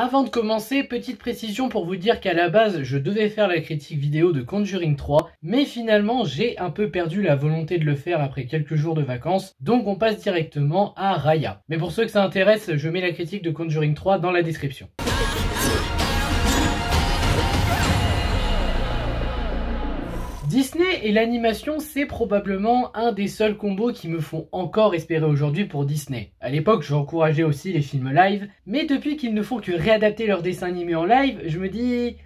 Avant de commencer, petite précision pour vous dire qu'à la base, je devais faire la critique vidéo de Conjuring 3, mais finalement, j'ai un peu perdu la volonté de le faire après quelques jours de vacances, donc on passe directement à Raya. Mais pour ceux que ça intéresse, je mets la critique de Conjuring 3 dans la description. Disney et l'animation, c'est probablement un des seuls combos qui me font encore espérer aujourd'hui pour Disney. À l'époque, j'encourageais aussi les films live, mais depuis qu'ils ne font que réadapter leurs dessins animés en live, je me dis...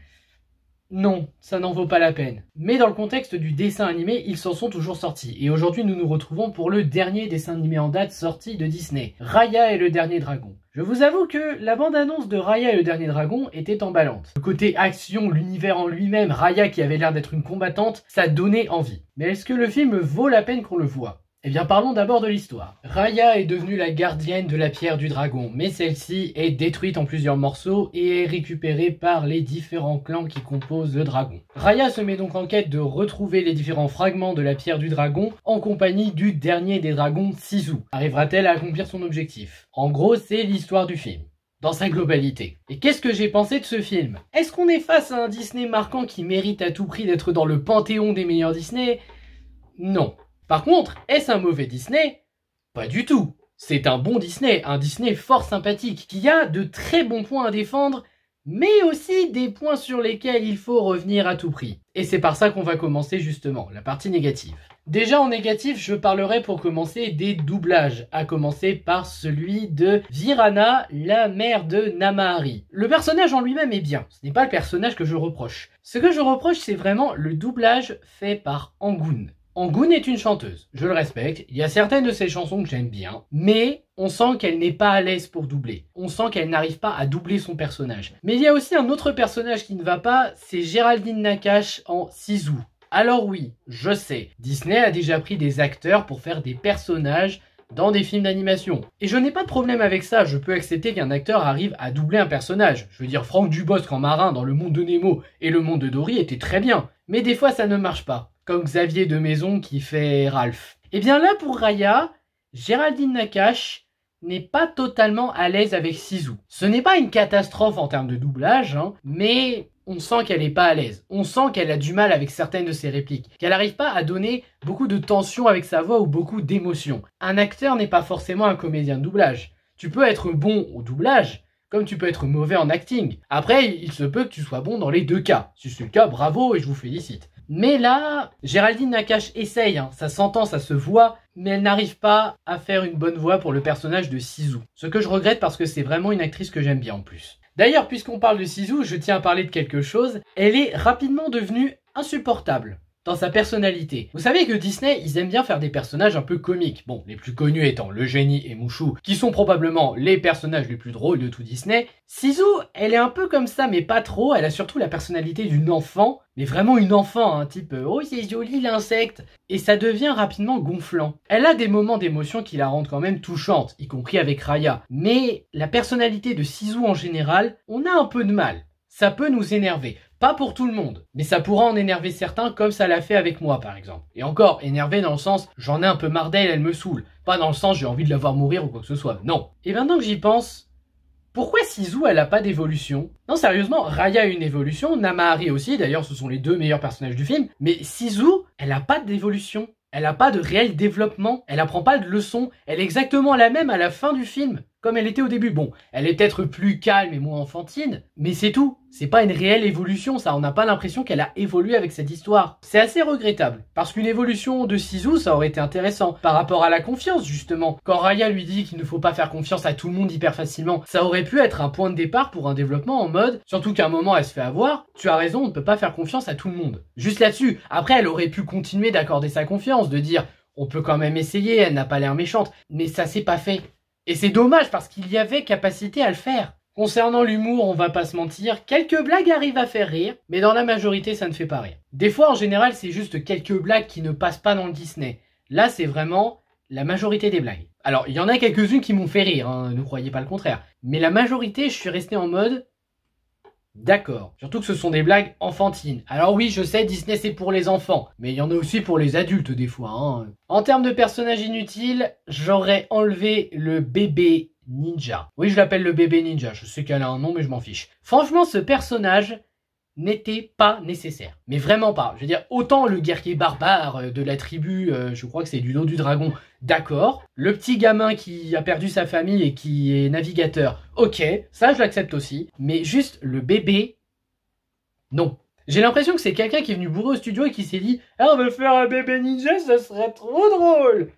non, ça n'en vaut pas la peine. Mais dans le contexte du dessin animé, ils s'en sont toujours sortis. Et aujourd'hui, nous nous retrouvons pour le dernier dessin animé en date sorti de Disney, Raya et le Dernier Dragon. Je vous avoue que la bande-annonce de Raya et le Dernier Dragon était emballante. Le côté action, l'univers en lui-même, Raya qui avait l'air d'être une combattante, ça donnait envie. Mais est-ce que le film vaut la peine qu'on le voit ? Eh bien parlons d'abord de l'histoire. Raya est devenue la gardienne de la pierre du dragon, mais celle-ci est détruite en plusieurs morceaux et est récupérée par les différents clans qui composent le dragon. Raya se met donc en quête de retrouver les différents fragments de la pierre du dragon en compagnie du dernier des dragons, Sisu. Arrivera-t-elle à accomplir son objectif? En gros, c'est l'histoire du film dans sa globalité. Et qu'est-ce que j'ai pensé de ce film? Est-ce qu'on est face à un Disney marquant qui mérite à tout prix d'être dans le panthéon des meilleurs Disney? Non. Par contre, est-ce un mauvais Disney? Pas du tout. C'est un bon Disney, un Disney fort sympathique, qui a de très bons points à défendre, mais aussi des points sur lesquels il faut revenir à tout prix. Et c'est par ça qu'on va commencer justement, la partie négative. Déjà en négatif, je parlerai pour commencer des doublages, à commencer par celui de Virana, la mère de Namahari. Le personnage en lui-même est bien, ce n'est pas le personnage que je reproche. Ce que je reproche, c'est vraiment le doublage fait par Angoon. Angoon est une chanteuse, je le respecte, il y a certaines de ses chansons que j'aime bien, mais on sent qu'elle n'est pas à l'aise pour doubler. On sent qu'elle n'arrive pas à doubler son personnage. Mais il y a aussi un autre personnage qui ne va pas, c'est Géraldine Nakache en Sisu. Alors oui, je sais, Disney a déjà pris des acteurs pour faire des personnages dans des films d'animation. Et je n'ai pas de problème avec ça, je peux accepter qu'un acteur arrive à doubler un personnage. Je veux dire, Franck Dubosc en marin dans Le Monde de Nemo et Le Monde de Dory était très bien. Mais des fois ça ne marche pas. Comme Xavier de Maison qui fait Ralph. Et bien là pour Raya, Géraldine Nakache n'est pas totalement à l'aise avec Sisu. Ce n'est pas une catastrophe en termes de doublage, mais on sent qu'elle n'est pas à l'aise. On sent qu'elle a du mal avec certaines de ses répliques. Qu'elle n'arrive pas à donner beaucoup de tension avec sa voix ou beaucoup d'émotion. Un acteur n'est pas forcément un comédien de doublage. Tu peux être bon au doublage, comme tu peux être mauvais en acting. Après, il se peut que tu sois bon dans les deux cas. Si c'est le cas, bravo et je vous félicite. Mais là, Géraldine Nakache essaye, ça s'entend, ça se voit, mais elle n'arrive pas à faire une bonne voix pour le personnage de Sisu. Ce que je regrette parce que c'est vraiment une actrice que j'aime bien en plus. D'ailleurs, puisqu'on parle de Sisu, je tiens à parler de quelque chose. Elle est rapidement devenue insupportable dans sa personnalité. Vous savez que Disney, ils aiment bien faire des personnages un peu comiques. Bon, les plus connus étant le génie et Mushu, qui sont probablement les personnages les plus drôles de tout Disney. Sisu, elle est un peu comme ça, mais pas trop. Elle a surtout la personnalité d'une enfant, mais vraiment une enfant, type « oh c'est joli l'insecte ». Et ça devient rapidement gonflant. Elle a des moments d'émotion qui la rendent quand même touchante, y compris avec Raya. Mais la personnalité de Sisu en général, on a un peu de mal. Ça peut nous énerver. Pas pour tout le monde, mais ça pourra en énerver certains comme ça l'a fait avec moi par exemple. Et encore, énervé dans le sens, j'en ai un peu marre d'elle, elle me saoule. Pas dans le sens, j'ai envie de la voir mourir ou quoi que ce soit, non. Et maintenant que j'y pense, pourquoi Sisu elle a pas d'évolution? Non sérieusement, Raya a une évolution, Namahari aussi, d'ailleurs ce sont les deux meilleurs personnages du film, mais Sisu, elle a pas d'évolution. Elle a pas de réel développement, elle apprend pas de leçons, elle est exactement la même à la fin du film, comme elle était au début. Bon, elle est peut-être plus calme et moins enfantine, mais c'est tout. C'est pas une réelle évolution, ça, on n'a pas l'impression qu'elle a évolué avec cette histoire. C'est assez regrettable, parce qu'une évolution de Sisu, ça aurait été intéressant, par rapport à la confiance, justement. Quand Raya lui dit qu'il ne faut pas faire confiance à tout le monde hyper facilement, ça aurait pu être un point de départ pour un développement en mode, surtout qu'à un moment elle se fait avoir, tu as raison, on ne peut pas faire confiance à tout le monde. Juste là-dessus, après elle aurait pu continuer d'accorder sa confiance, de dire, on peut quand même essayer, elle n'a pas l'air méchante, mais ça s'est pas fait. Et c'est dommage parce qu'il y avait capacité à le faire. Concernant l'humour, on va pas se mentir, quelques blagues arrivent à faire rire, mais dans la majorité ça ne fait pas rire. Des fois en général c'est juste quelques blagues qui ne passent pas dans le Disney. Là c'est vraiment la majorité des blagues. Alors il y en a quelques-unes qui m'ont fait rire, ne croyez pas le contraire. Mais la majorité je suis resté en mode... d'accord. Surtout que ce sont des blagues enfantines. Alors oui, je sais, Disney c'est pour les enfants, mais il y en a aussi pour les adultes des fois. En termes de personnages inutiles, j'aurais enlevé le bébé ninja. Oui, je l'appelle le bébé ninja, je sais qu'elle a un nom mais je m'en fiche. Franchement, ce personnage n'était pas nécessaire. Mais vraiment pas. Je veux dire, autant le guerrier barbare de la tribu, je crois que c'est du dos du dragon, d'accord. Le petit gamin qui a perdu sa famille et qui est navigateur, ok, ça je l'accepte aussi. Mais juste le bébé, non. J'ai l'impression que c'est quelqu'un qui est venu bourrer au studio et qui s'est dit « Ah, on va faire un bébé ninja, ça serait trop drôle !»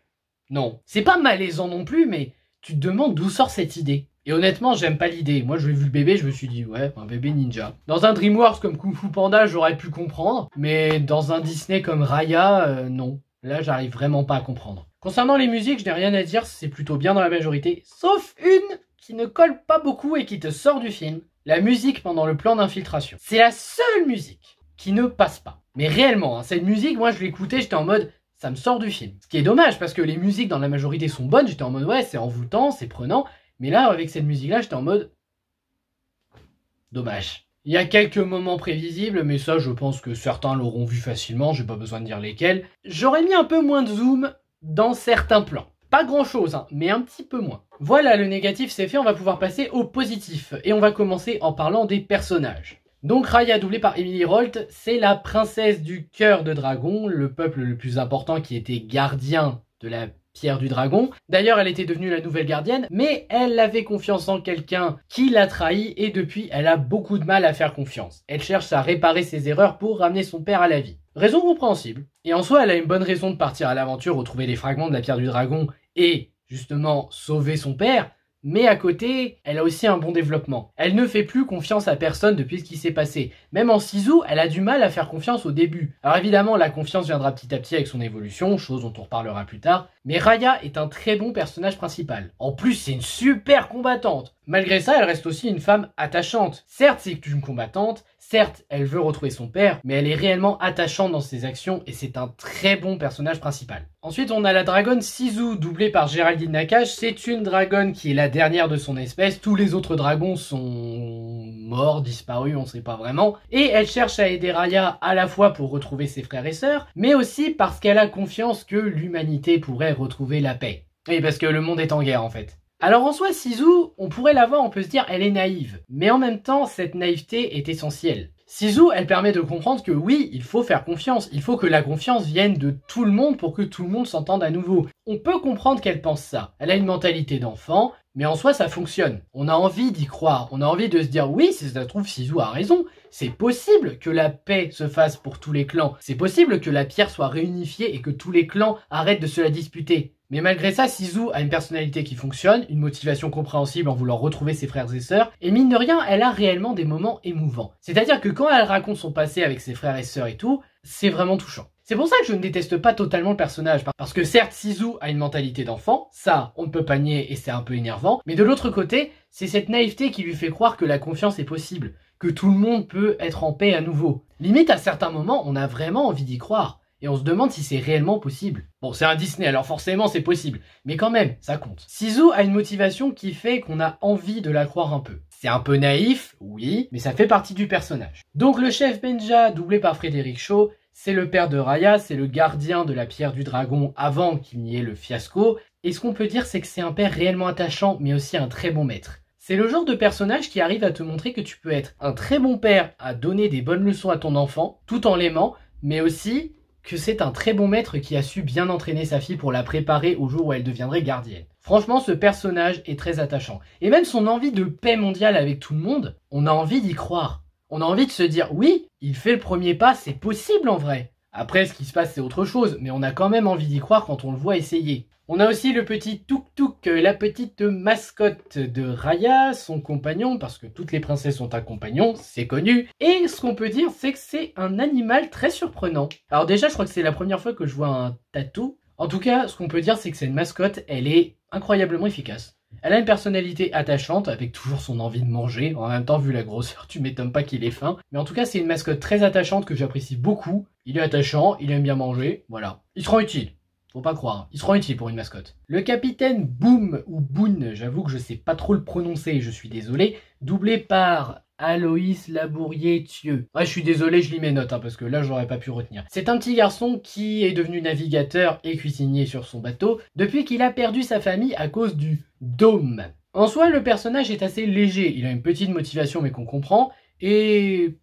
Non. C'est pas malaisant non plus, mais tu te demandes d'où sort cette idée. Et honnêtement, j'aime pas l'idée. Moi, je l'ai vu le bébé, je me suis dit, ouais, un bébé ninja. Dans un DreamWorks comme Kung Fu Panda, j'aurais pu comprendre. Mais dans un Disney comme Raya, non. Là, j'arrive vraiment pas à comprendre. Concernant les musiques, je n'ai rien à dire, c'est plutôt bien dans la majorité. Sauf une qui ne colle pas beaucoup et qui te sort du film. La musique pendant le plan d'infiltration. C'est la seule musique qui ne passe pas. Mais réellement, hein, cette musique, moi, je l'écoutais, j'étais en mode... ça me sort du film. Ce qui est dommage, parce que les musiques dans la majorité sont bonnes, j'étais en mode, ouais, c'est envoûtant, c'est prenant. Mais là, avec cette musique-là, j'étais en mode... dommage. Il y a quelques moments prévisibles, mais ça, je pense que certains l'auront vu facilement, j'ai pas besoin de dire lesquels. J'aurais mis un peu moins de zoom dans certains plans. Pas grand-chose, hein, mais un petit peu moins. Voilà, le négatif c'est fait, on va pouvoir passer au positif. Et on va commencer en parlant des personnages. Donc Raya, doublée par Emily Holt, c'est la princesse du cœur de dragon, le peuple le plus important qui était gardien de la pierre du dragon. D'ailleurs, elle était devenue la nouvelle gardienne, mais elle avait confiance en quelqu'un qui l'a trahi et depuis, elle a beaucoup de mal à faire confiance. Elle cherche à réparer ses erreurs pour ramener son père à la vie. Raison compréhensible. Et en soi, elle a une bonne raison de partir à l'aventure, retrouver les fragments de la pierre du dragon et justement sauver son père. Mais à côté, elle a aussi un bon développement. Elle ne fait plus confiance à personne depuis ce qui s'est passé. Même en Sisu, elle a du mal à faire confiance au début. Alors évidemment, la confiance viendra petit à petit avec son évolution, chose dont on reparlera plus tard. Mais Raya est un très bon personnage principal. En plus, c'est une super combattante. Malgré ça, elle reste aussi une femme attachante. Certes, c'est une combattante, certes, elle veut retrouver son père, mais elle est réellement attachante dans ses actions et c'est un très bon personnage principal. Ensuite, on a la dragonne Sisu, doublée par Géraldine Nakache. C'est une dragonne qui est la dernière de son espèce. Tous les autres dragons sont morts, disparus, on sait pas vraiment. Et elle cherche à aider Raya à la fois pour retrouver ses frères et sœurs, mais aussi parce qu'elle a confiance que l'humanité pourrait retrouver la paix. Et parce que le monde est en guerre en fait. Alors en soi, Sisu, on pourrait la voir, on peut se dire, elle est naïve. Mais en même temps, cette naïveté est essentielle. Sisu, elle permet de comprendre que oui, il faut faire confiance. Il faut que la confiance vienne de tout le monde pour que tout le monde s'entende à nouveau. On peut comprendre qu'elle pense ça. Elle a une mentalité d'enfant, mais en soi, ça fonctionne. On a envie d'y croire. On a envie de se dire, oui, si ça se trouve, Sisu a raison. C'est possible que la paix se fasse pour tous les clans. C'est possible que la pierre soit réunifiée et que tous les clans arrêtent de se la disputer. Mais malgré ça, Sisu a une personnalité qui fonctionne, une motivation compréhensible en voulant retrouver ses frères et sœurs, et mine de rien, elle a réellement des moments émouvants. C'est-à-dire que quand elle raconte son passé avec ses frères et sœurs et tout, c'est vraiment touchant. C'est pour ça que je ne déteste pas totalement le personnage, parce que certes, Sisu a une mentalité d'enfant, ça, on ne peut pas nier et c'est un peu énervant, mais de l'autre côté, c'est cette naïveté qui lui fait croire que la confiance est possible, que tout le monde peut être en paix à nouveau. Limite, à certains moments, on a vraiment envie d'y croire. Et on se demande si c'est réellement possible. Bon, c'est un Disney, alors forcément c'est possible. Mais quand même, ça compte. Sisu a une motivation qui fait qu'on a envie de la croire un peu. C'est un peu naïf, oui, mais ça fait partie du personnage. Donc le chef Benja, doublé par Frédéric Shaw, c'est le père de Raya, c'est le gardien de la pierre du dragon avant qu'il n'y ait le fiasco. Et ce qu'on peut dire, c'est que c'est un père réellement attachant, mais aussi un très bon maître. C'est le genre de personnage qui arrive à te montrer que tu peux être un très bon père à donner des bonnes leçons à ton enfant, tout en l'aimant, mais aussi que c'est un très bon maître qui a su bien entraîner sa fille pour la préparer au jour où elle deviendrait gardienne. Franchement, ce personnage est très attachant. Et même son envie de paix mondiale avec tout le monde, on a envie d'y croire. On a envie de se dire, oui, il fait le premier pas, c'est possible en vrai. Après, ce qui se passe, c'est autre chose, mais on a quand même envie d'y croire quand on le voit essayer. On a aussi le petit Tuk Tuk, la petite mascotte de Raya, son compagnon, parce que toutes les princesses ont un compagnon, c'est connu. Et ce qu'on peut dire, c'est que c'est un animal très surprenant. Alors déjà, je crois que c'est la première fois que je vois un tatou. En tout cas, ce qu'on peut dire, c'est que cette mascotte, elle est incroyablement efficace. Elle a une personnalité attachante, avec toujours son envie de manger. En même temps, vu la grosseur, tu m'étonnes pas qu'il ait faim. Mais en tout cas, c'est une mascotte très attachante que j'apprécie beaucoup. Il est attachant, il aime bien manger, voilà. Il se rend utile. Faut pas croire, il se rend utile pour une mascotte. Le capitaine Boom, ou Boone, j'avoue que je sais pas trop le prononcer, je suis désolé, doublé par Aloïs Labourier-Thieux. Ouais, je suis désolé, je lis mes notes, parce que là, j'aurais pas pu retenir. C'est un petit garçon qui est devenu navigateur et cuisinier sur son bateau depuis qu'il a perdu sa famille à cause du dôme. En soi, le personnage est assez léger, il a une petite motivation mais qu'on comprend, et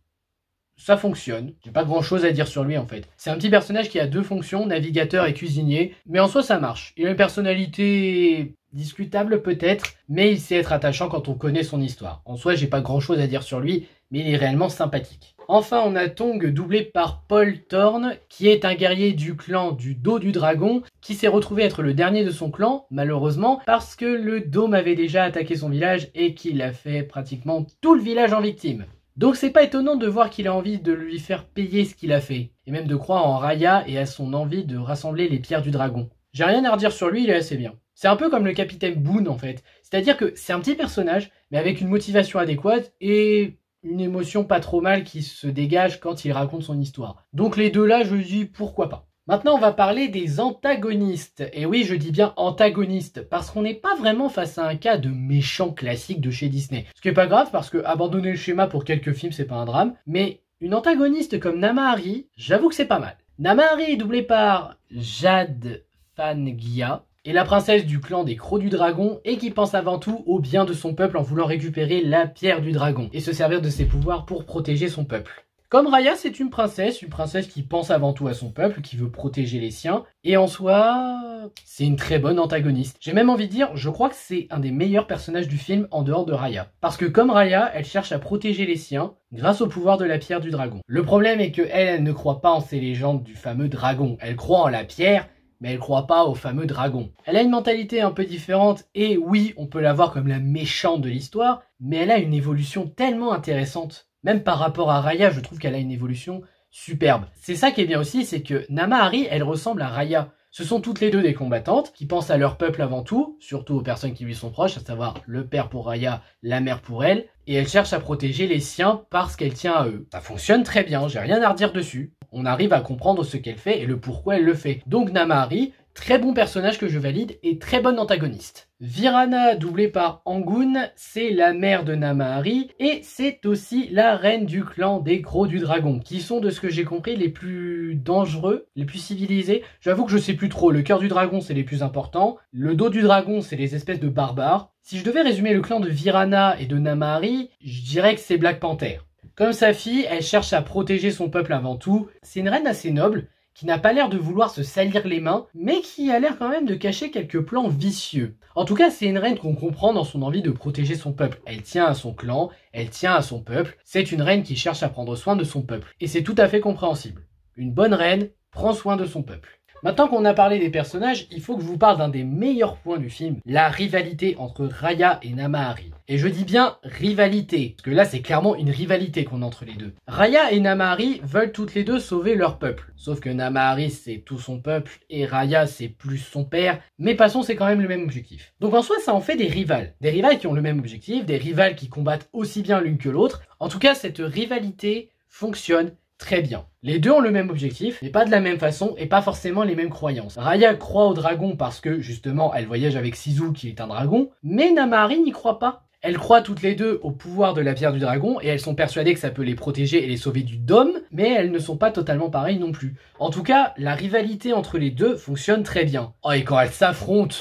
ça fonctionne. J'ai pas grand chose à dire sur lui en fait. C'est un petit personnage qui a deux fonctions, navigateur et cuisinier, mais en soi ça marche. Il a une personnalité discutable peut-être, mais il sait être attachant quand on connaît son histoire. En soi, j'ai pas grand chose à dire sur lui, mais il est réellement sympathique. Enfin, on a Tong doublé par Paul Thorne, qui est un guerrier du clan du dos du dragon, qui s'est retrouvé être le dernier de son clan, malheureusement, parce que le dôme avait déjà attaqué son village et qu'il a fait pratiquement tout le village en victime. Donc c'est pas étonnant de voir qu'il a envie de lui faire payer ce qu'il a fait, et même de croire en Raya et à son envie de rassembler les pierres du dragon. J'ai rien à redire sur lui, il est assez bien. C'est un peu comme le capitaine Boone en fait, c'est-à-dire que c'est un petit personnage, mais avec une motivation adéquate et une émotion pas trop mal qui se dégage quand il raconte son histoire. Donc les deux là, je dis pourquoi pas. Maintenant, on va parler des antagonistes. Et oui, je dis bien antagonistes, parce qu'on n'est pas vraiment face à un cas de méchant classique de chez Disney. Ce qui est pas grave, parce que abandonner le schéma pour quelques films, c'est pas un drame. Mais une antagoniste comme Namahari, j'avoue que c'est pas mal. Namahari est doublée par Jade Fangia, et la princesse du clan des Crocs du Dragon, et qui pense avant tout au bien de son peuple en voulant récupérer la pierre du dragon, et se servir de ses pouvoirs pour protéger son peuple. Comme Raya, c'est une princesse qui pense avant tout à son peuple, qui veut protéger les siens, et en soi, c'est une très bonne antagoniste. J'ai même envie de dire, je crois que c'est un des meilleurs personnages du film en dehors de Raya. Parce que comme Raya, elle cherche à protéger les siens grâce au pouvoir de la pierre du dragon. Le problème est que elle ne croit pas en ces légendes du fameux dragon. Elle croit en la pierre, mais elle croit pas au fameux dragon. Elle a une mentalité un peu différente, et oui, on peut la voir comme la méchante de l'histoire, mais elle a une évolution tellement intéressante. Même par rapport à Raya, je trouve qu'elle a une évolution superbe. C'est ça qui est bien aussi, c'est que Namahari, elle ressemble à Raya. Ce sont toutes les deux des combattantes qui pensent à leur peuple avant tout, surtout aux personnes qui lui sont proches, à savoir le père pour Raya, la mère pour elle, et elle cherche à protéger les siens parce qu'elle tient à eux. Ça fonctionne très bien, j'ai rien à redire dessus. On arrive à comprendre ce qu'elle fait et le pourquoi elle le fait. Donc Namahari, très bon personnage que je valide et très bonne antagoniste. Virana, doublée par Angun, c'est la mère de Namahari et c'est aussi la reine du clan des Crocs du Dragon, qui sont, de ce que j'ai compris, les plus dangereux, les plus civilisés. J'avoue que je sais plus trop, le cœur du dragon c'est les plus importants, le dos du dragon c'est les espèces de barbares. Si je devais résumer le clan de Virana et de Namahari, je dirais que c'est Black Panther. Comme sa fille, elle cherche à protéger son peuple avant tout. C'est une reine assez noble, qui n'a pas l'air de vouloir se salir les mains, mais qui a l'air quand même de cacher quelques plans vicieux. En tout cas, c'est une reine qu'on comprend dans son envie de protéger son peuple. Elle tient à son clan, elle tient à son peuple. C'est une reine qui cherche à prendre soin de son peuple. Et c'est tout à fait compréhensible. Une bonne reine prend soin de son peuple. Maintenant qu'on a parlé des personnages, il faut que je vous parle d'un des meilleurs points du film, la rivalité entre Raya et Namahari. Et je dis bien rivalité, parce que là c'est clairement une rivalité qu'on a entre les deux. Raya et Namahari veulent toutes les deux sauver leur peuple. Sauf que Namahari c'est tout son peuple et Raya c'est plus son père, mais passons, c'est quand même le même objectif. Donc en soi ça en fait des rivales. Des rivales qui ont le même objectif, des rivales qui combattent aussi bien l'une que l'autre. En tout cas cette rivalité fonctionne très bien. Les deux ont le même objectif, mais pas de la même façon et pas forcément les mêmes croyances. Raya croit au dragon parce que, justement, elle voyage avec Sisu qui est un dragon, mais Namahari n'y croit pas. Elles croient toutes les deux au pouvoir de la pierre du dragon et elles sont persuadées que ça peut les protéger et les sauver du dôme, mais elles ne sont pas totalement pareilles non plus. En tout cas, la rivalité entre les deux fonctionne très bien. Oh, et quand elles s'affrontent,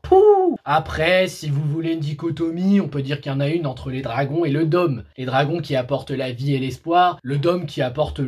pouh! Après, si vous voulez une dichotomie, on peut dire qu'il y en a une entre les dragons et le dôme. Les dragons qui apportent la vie et l'espoir, le dôme qui apporte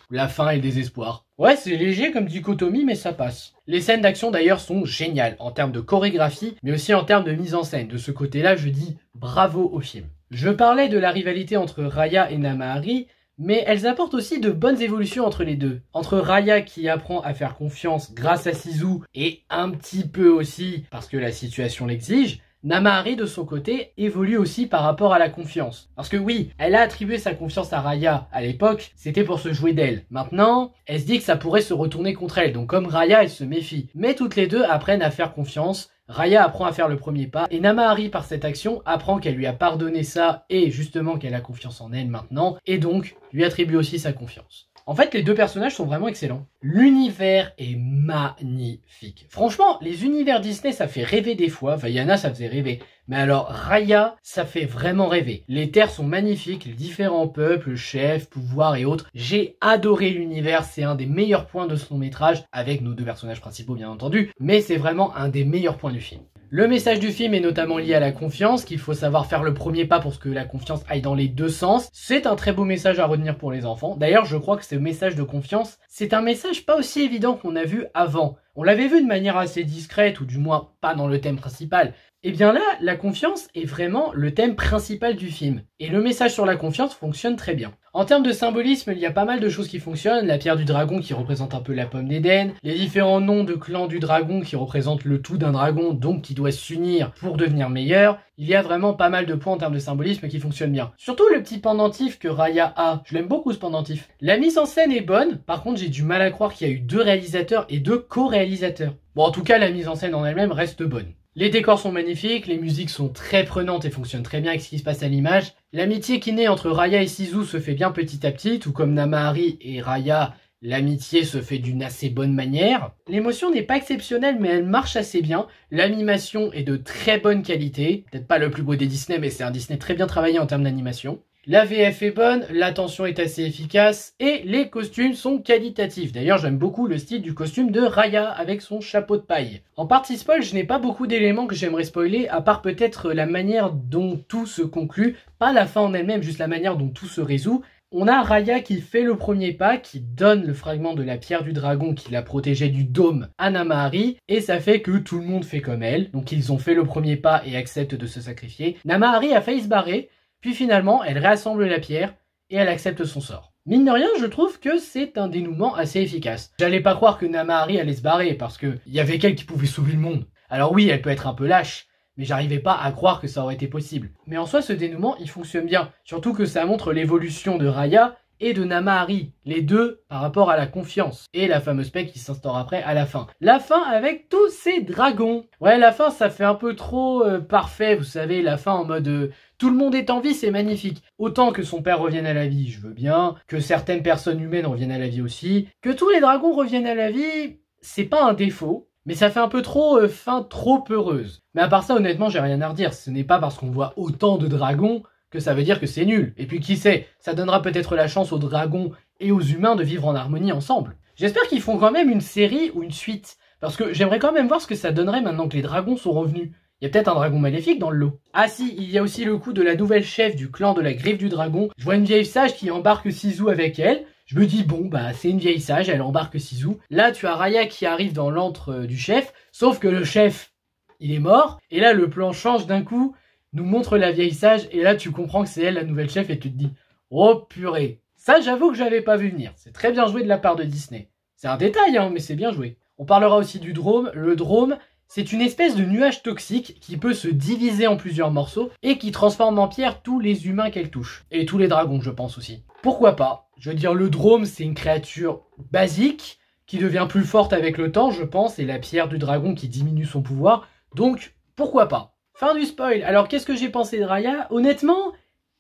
la faim et le désespoir. Ouais, c'est léger comme dichotomie, mais ça passe. Les scènes d'action d'ailleurs sont géniales, en termes de chorégraphie, mais aussi en termes de mise en scène. De ce côté-là, je dis bravo au film. Je parlais de la rivalité entre Raya et Namahari, mais elles apportent aussi de bonnes évolutions entre les deux. Entre Raya qui apprend à faire confiance grâce à Sisu, et un petit peu aussi parce que la situation l'exige, Namahari de son côté évolue aussi par rapport à la confiance. Parce que oui, elle a attribué sa confiance à Raya à l'époque, c'était pour se jouer d'elle. Maintenant, elle se dit que ça pourrait se retourner contre elle, donc comme Raya, elle se méfie. Mais toutes les deux apprennent à faire confiance. Raya apprend à faire le premier pas et Namahari par cette action apprend qu'elle lui a pardonné ça et justement qu'elle a confiance en elle maintenant et donc lui attribue aussi sa confiance. En fait, les deux personnages sont vraiment excellents. L'univers est magnifique. Franchement, les univers Disney, ça fait rêver des fois. Vaiana, ça faisait rêver. Mais alors, Raya, ça fait vraiment rêver. Les terres sont magnifiques, les différents peuples, chefs, pouvoirs et autres. J'ai adoré l'univers, c'est un des meilleurs points de ce long métrage, avec nos deux personnages principaux bien entendu, mais c'est vraiment un des meilleurs points du film. Le message du film est notamment lié à la confiance, qu'il faut savoir faire le premier pas pour que la confiance aille dans les deux sens. C'est un très beau message à retenir pour les enfants. D'ailleurs, je crois que ce message de confiance, c'est un message pas aussi évident qu'on a vu avant. On l'avait vu de manière assez discrète, ou du moins pas dans le thème principal. Et bien là, la confiance est vraiment le thème principal du film. Et le message sur la confiance fonctionne très bien. En termes de symbolisme, il y a pas mal de choses qui fonctionnent. La pierre du dragon qui représente un peu la pomme d'Éden. Les différents noms de clans du dragon qui représentent le tout d'un dragon, donc qui doit s'unir pour devenir meilleur. Il y a vraiment pas mal de points en termes de symbolisme qui fonctionnent bien. Surtout le petit pendentif que Raya a. Je l'aime beaucoup ce pendentif. La mise en scène est bonne. Par contre, j'ai du mal à croire qu'il y a eu 2 réalisateurs et 2 co-réalisateurs. Bon, en tout cas, la mise en scène en elle-même reste bonne. Les décors sont magnifiques, les musiques sont très prenantes et fonctionnent très bien avec ce qui se passe à l'image. L'amitié qui naît entre Raya et Shizu se fait bien petit à petit, tout comme Namahari et Raya, l'amitié se fait d'une assez bonne manière. L'émotion n'est pas exceptionnelle mais elle marche assez bien. L'animation est de très bonne qualité. Peut-être pas le plus beau des Disney mais c'est un Disney très bien travaillé en termes d'animation. La VF est bonne, l'attention est assez efficace et les costumes sont qualitatifs. D'ailleurs, j'aime beaucoup le style du costume de Raya avec son chapeau de paille. En partie spoil, je n'ai pas beaucoup d'éléments que j'aimerais spoiler, à part peut-être la manière dont tout se conclut. Pas la fin en elle-même, juste la manière dont tout se résout. On a Raya qui fait le premier pas, qui donne le fragment de la pierre du dragon qui la protégeait du dôme à Namahari, et ça fait que tout le monde fait comme elle. Donc ils ont fait le premier pas et acceptent de se sacrifier. Namahari a failli se barrer, puis finalement, elle réassemble la pierre et elle accepte son sort. Mine de rien, je trouve que c'est un dénouement assez efficace. J'allais pas croire que Namahari allait se barrer parce que y avait qu'elle qui pouvait sauver le monde. Alors oui, elle peut être un peu lâche, mais j'arrivais pas à croire que ça aurait été possible. Mais en soi, ce dénouement, il fonctionne bien. Surtout que ça montre l'évolution de Raya et de Namahari, les deux par rapport à la confiance. Et la fameuse paix qui s'instaure après à la fin. La fin avec tous ces dragons. Ouais, la fin, ça fait un peu trop parfait, vous savez, la fin en mode... tout le monde est en vie, c'est magnifique. Autant que son père revienne à la vie, je veux bien. Que certaines personnes humaines reviennent à la vie aussi. Que tous les dragons reviennent à la vie, c'est pas un défaut. Mais ça fait un peu trop fin trop heureuse. Mais à part ça, honnêtement, j'ai rien à redire. Ce n'est pas parce qu'on voit autant de dragons que ça veut dire que c'est nul. Et puis qui sait, ça donnera peut-être la chance aux dragons et aux humains de vivre en harmonie ensemble. J'espère qu'ils font quand même une série ou une suite. Parce que j'aimerais quand même voir ce que ça donnerait maintenant que les dragons sont revenus. Il y a peut-être un dragon maléfique dans le lot. Ah si, il y a aussi le coup de la nouvelle chef du clan de la griffe du dragon. Je vois une vieille sage qui embarque Shizu avec elle. Je me dis, bon, bah c'est une vieille sage, elle embarque Shizu. Là, tu as Raya qui arrive dans l'antre du chef, sauf que le chef, il est mort. Et là, le plan change d'un coup, nous montre la vieille sage, et là, tu comprends que c'est elle la nouvelle chef, et tu te dis, oh purée. Ça, j'avoue que j'avais pas vu venir. C'est très bien joué de la part de Disney. C'est un détail, hein, mais c'est bien joué. On parlera aussi du drôme. Le drôme, c'est une espèce de nuage toxique qui peut se diviser en plusieurs morceaux et qui transforme en pierre tous les humains qu'elle touche. Et tous les dragons, je pense aussi. Pourquoi pas? Je veux dire, le drôme, c'est une créature basique qui devient plus forte avec le temps, je pense, et la pierre du dragon qui diminue son pouvoir. Donc, pourquoi pas? Fin du spoil. Alors, qu'est-ce que j'ai pensé de Raya? Honnêtement,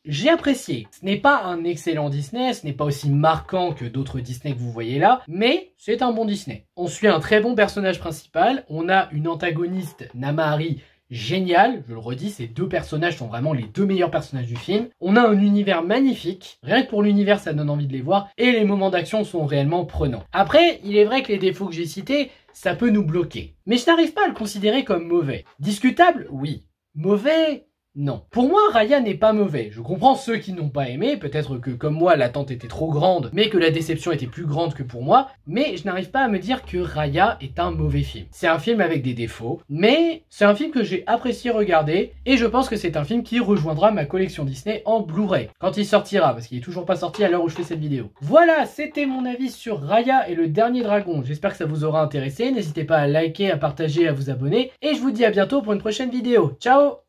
j'ai apprécié. Ce n'est pas un excellent Disney, ce n'est pas aussi marquant que d'autres Disney que vous voyez là, mais c'est un bon Disney. On suit un très bon personnage principal, on a une antagoniste, Namahari, géniale, je le redis, ces deux personnages sont vraiment les deux meilleurs personnages du film. On a un univers magnifique, rien que pour l'univers ça donne envie de les voir, et les moments d'action sont réellement prenants. Après, il est vrai que les défauts que j'ai cités, ça peut nous bloquer. Mais je n'arrive pas à le considérer comme mauvais. Discutable, oui. Mauvais, non. Pour moi, Raya n'est pas mauvais. Je comprends ceux qui n'ont pas aimé, peut-être que comme moi, l'attente était trop grande, mais que la déception était plus grande que pour moi, mais je n'arrive pas à me dire que Raya est un mauvais film. C'est un film avec des défauts, mais c'est un film que j'ai apprécié regarder, et je pense que c'est un film qui rejoindra ma collection Disney en Blu-ray, quand il sortira, parce qu'il est toujours pas sorti à l'heure où je fais cette vidéo. Voilà, c'était mon avis sur Raya et le Dernier Dragon. J'espère que ça vous aura intéressé, n'hésitez pas à liker, à partager, à vous abonner, et je vous dis à bientôt pour une prochaine vidéo. Ciao!